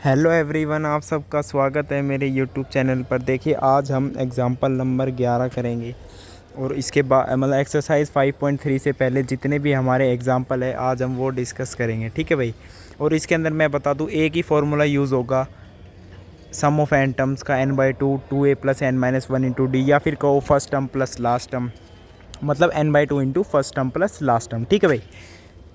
Hello everyone, आप सबका स्वागत है मेरे यूट्यूब चैनल पर। देखिए, आज हम एग्ज़ाम्पल नंबर 11 करेंगे और इसके बाद मतलब एक्सरसाइज 5.3 से पहले जितने भी हमारे एग्ज़ाम्पल है आज हम वो डिस्कस करेंगे। ठीक है भाई। और इसके अंदर मैं बता दूँ, एक ही फार्मूला यूज़ होगा सम ऑफ एन टर्म्स का, n/2 2a + n-1 into D, या फिर कहो first term plus last term, मतलब n/2 into first term plus last term. ठीक है भाई।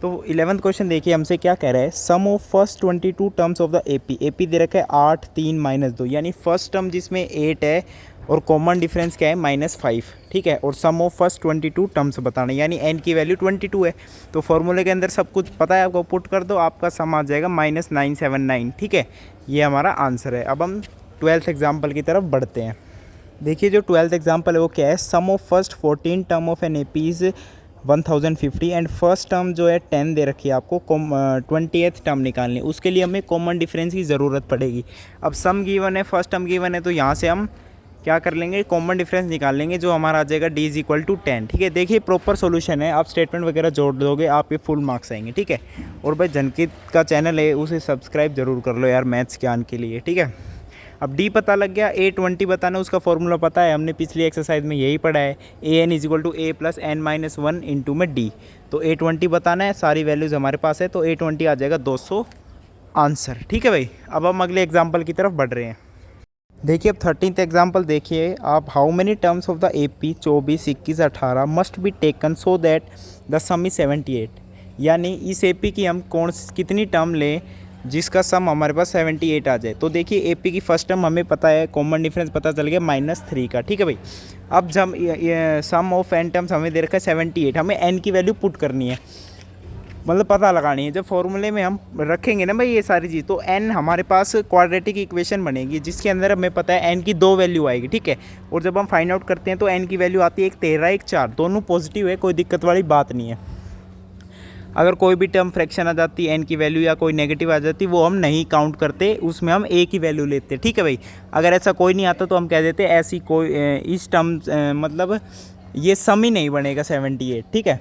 तो 11th क्वेश्चन देखिए, हमसे क्या कह रहा है, sum of first 22 terms of the AP दे रखा है 8 3 -2, यानी फर्स्ट टर्म जिसमें 8 है और कॉमन डिफरेंस क्या है -5। ठीक है। और सम ऑफ फर्स्ट 22 टर्म्स बताना, यानी एन की वैल्यू 22 है। तो फॉर्मूले के अंदर सब कुछ पता है आपको, पुट कर दो, आपका सम आ जाएगा -979। ठीक है, ये हमारा आंसर है। अब हम 12th एग्जाम्पल की तरफ बढ़ते हैं। देखिए, जो 12th एग्जाम्पल है वो क्या है, sum of first 14 term of an AP is 1050 and first term जो है 10 दे रखी है आपको, 20th टर्म निकालनी, उसके लिए हमें कॉमन डिफरेंस की ज़रूरत पड़ेगी। अब सम गिवन है, फर्स्ट टर्म गिवन है, तो यहाँ से हम क्या कर लेंगे, कॉमन डिफरेंस निकाल लेंगे, जो हमारा आ जाएगा d = 10। ठीक है। देखिए, प्रॉपर सॉल्यूशन है, आप स्टेटमेंट वगैरह जोड़ दोगे, आपके फुल मार्क्स आएंगे। ठीक है। और भाई, जनकित का चैनल है उसे सब्सक्राइब जरूर कर लो यार, मैथ्स ज्ञान के लिए। ठीक है। अब d पता लग गया, a20 बताना, उसका फॉर्मूला पता है, हमने पिछली एक्सरसाइज में यही पढ़ा है, an = a + n-1 इंटू में d। तो a20 बताना है, सारी वैल्यूज़ हमारे पास है, तो a20 आ जाएगा 200 आंसर। ठीक है भाई। अब हम अगले एग्जाम्पल की तरफ बढ़ रहे हैं। देखिए, अब 13th एग्जाम्पल देखिए आप, how many terms of the AP 24 21 18 must be taken so that the some is 78। यानी इस एपी की हम कितनी टर्म लें जिसका सम हमारे पास 78 आ जाए। तो देखिए, एपी की फर्स्ट टर्म हमें पता है, कॉमन डिफरेंस पता चल गया -3 का। ठीक है भाई। अब जब सम ऑफ एन टर्म्स हमें दे रखा है 78, हमें एन की वैल्यू पुट करनी है, मतलब पता लगानी है। जब फॉर्मूले में हम रखेंगे ना भाई ये सारी चीज़, तो एन हमारे पास क्वाड्रेटिक इक्वेशन बनेगी जिसके अंदर हमें पता है एन की 2 वैल्यू आएगी। ठीक है। और जब हम फाइंड आउट करते हैं तो एन की वैल्यू आती है एक 13 एक 4, दोनों पॉजिटिव है, कोई दिक्कत वाली बात नहीं है। अगर कोई भी टर्म फ्रैक्शन आ जाती है, एन की वैल्यू या कोई नेगेटिव आ जाती, वो हम नहीं काउंट करते, उसमें हम ए की वैल्यू लेते। ठीक है भाई। अगर ऐसा कोई नहीं आता तो हम कह देते ऐसी कोई इस टर्म मतलब ये सम ही नहीं बनेगा 78। ठीक है।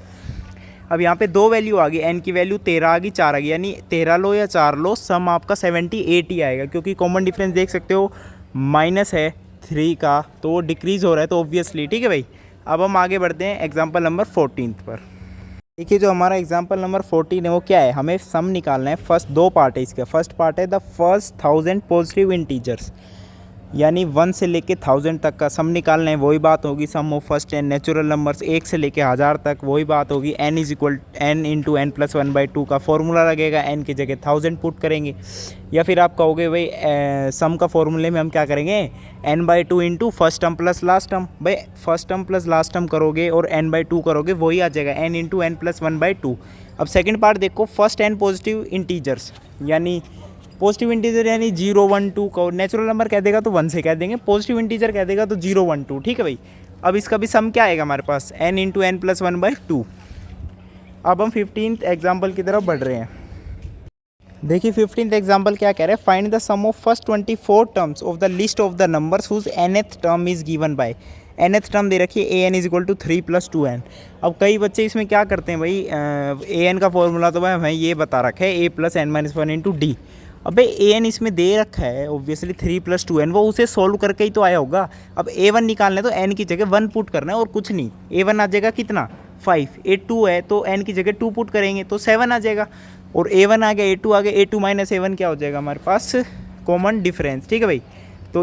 अब यहाँ पे 2 वैल्यू आ गई, एन की वैल्यू 13 आ गई, 4 आ गई, यानी 13 लो या 4 लो, सम आपका 78 ही आएगा, क्योंकि कॉमन डिफरेंस देख सकते हो माइनस है 3 का, तो वो डिक्रीज़ हो रहा है, तो ऑब्वियसली। ठीक है भाई। अब हम आगे बढ़ते हैं एग्जाम्पल नंबर 14 पर। देखिए, जो हमारा एग्जाम्पल नंबर 14 है वो क्या है, हमें सम निकालना है। फर्स्ट 2 पार्ट है इसका। फर्स्ट पार्ट है द फर्स्ट 1000 पॉजिटिव इंटीजर्स, यानी 1 से लेके 1000 तक का सम निकालना है, वही बात होगी sum of first n natural numbers 1 से लेके 1000 तक, वही बात होगी n = n × n+1/2 का फॉर्मूला लगेगा, n की जगह 1000 पुट करेंगे। या फिर आप कहोगे भाई सम का फॉर्मूले में हम क्या करेंगे, n/2 into first term plus last term. भाई first term plus last term करोगे और n/2 करोगे, वही आ जाएगा n × n+1/2। अब सेकेंड पार्ट देखो, फर्स्ट n पॉजिटिव इंटीजर्स, यानी पॉजिटिव इंटीजर यानी 0 1 2 को नेचुरल नंबर कह देगा तो 1 से कह देंगे, पॉजिटिव इंटीजर कह देगा तो 0 1 2। ठीक है भाई। अब इसका भी सम क्या आएगा हमारे पास, n × n+1/2। अब हम 15th एग्जाम्पल की तरफ बढ़ रहे हैं। देखिए, 15th एग्जाम्पल क्या कह रहे हैं, find the sum of first 24 terms of the list of the numbers whose nth term is given by. nth term दे रखी है an = 3 + 2n। अब कई बच्चे इसमें क्या करते हैं भाई, an का फॉर्मूला तो भाई हमें ये बता रखा है a + n-1 इंटू डी। अबे an इसमें दे रखा है ऑब्वियसली 3 + 2n, वो उसे सोल्व करके ही तो आया होगा। अब a1 निकालना है तो n की जगह 1 पुट करना है और कुछ नहीं। a1 आ जाएगा कितना 5, a2 है तो n की जगह 2 पुट करेंगे तो 7 आ जाएगा, और a1 आ गया, a2 आ गया, a2 - a1 क्या हो जाएगा हमारे पास, कॉमन डिफरेंस। ठीक है भाई। तो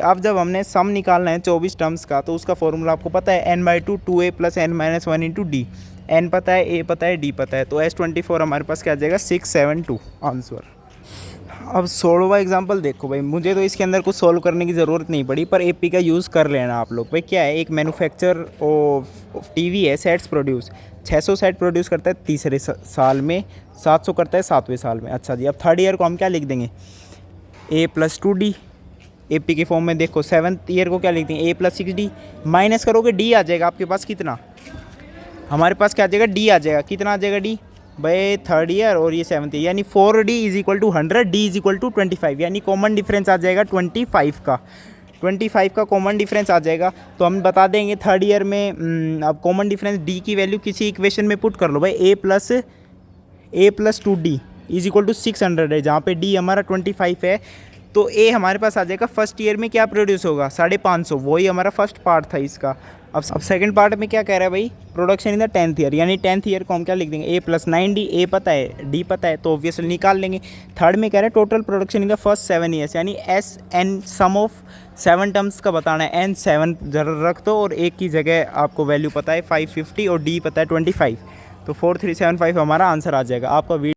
अब जब हमने सम निकालना है 24 टर्म्स का, तो उसका फॉर्मूला आपको पता है n/2 2a + n-1 into D. n पता है, a पता है, d पता है, तो S24 हमारे पास क्या आ जाएगा 672 आंसर। अब 16वां एग्जाम्पल देखो भाई, मुझे तो इसके अंदर कुछ सोल्व करने की ज़रूरत नहीं पड़ी, पर एपी का यूज़ कर लेना आप लोग। भाई क्या है, एक मैन्युफैक्चर ऑफ टीवी है, सेट्स प्रोड्यूस 600 सेट प्रोड्यूस करता है तीसरे साल में, 700 करता है 7वें साल में। अच्छा जी, अब थर्ड ईयर को हम क्या लिख देंगे, a + 2d। एपी के फॉर्म में देखो 7th ईयर को क्या लिख देंगे, a + 6d। माइनस करोगे d आ जाएगा आपके पास कितना, हमारे पास क्या आ जाएगा, d आ जाएगा, कितना आ जाएगा d भाई, थर्ड ईयर और ये 7th ईयर, यानी 4d = 100, d = 25, यानी कॉमन डिफरेंस आ जाएगा 25 का कॉमन डिफरेंस आ जाएगा। तो हम बता देंगे थर्ड ईयर में अब कॉमन डिफरेंस d की वैल्यू किसी इक्वेशन में पुट कर लो भाई, a + 2d is equal to 600 है, जहाँ पे डी हमारा 25 है, तो ए हमारे पास आ जाएगा फर्स्ट ईयर में क्या प्रोड्यूस होगा 550, वही हमारा फर्स्ट पार्ट था इसका। अब सेकंड पार्ट में क्या कह रहा है भाई, production in the 10th year, यानी 10th ईयर को हम क्या लिख देंगे ए प्लस 9D, ए पता है डी पता है तो ऑब्वियसली निकाल लेंगे। थर्ड में कह रहा है total production in the first 7 years, यानी S n sum of 7 terms का बताना है, एन 7 जरूर रख दो और एक की जगह आपको वैल्यू पता है 550 और डी पता है 25, तो 4375 हमारा आंसर आ जाएगा। आपका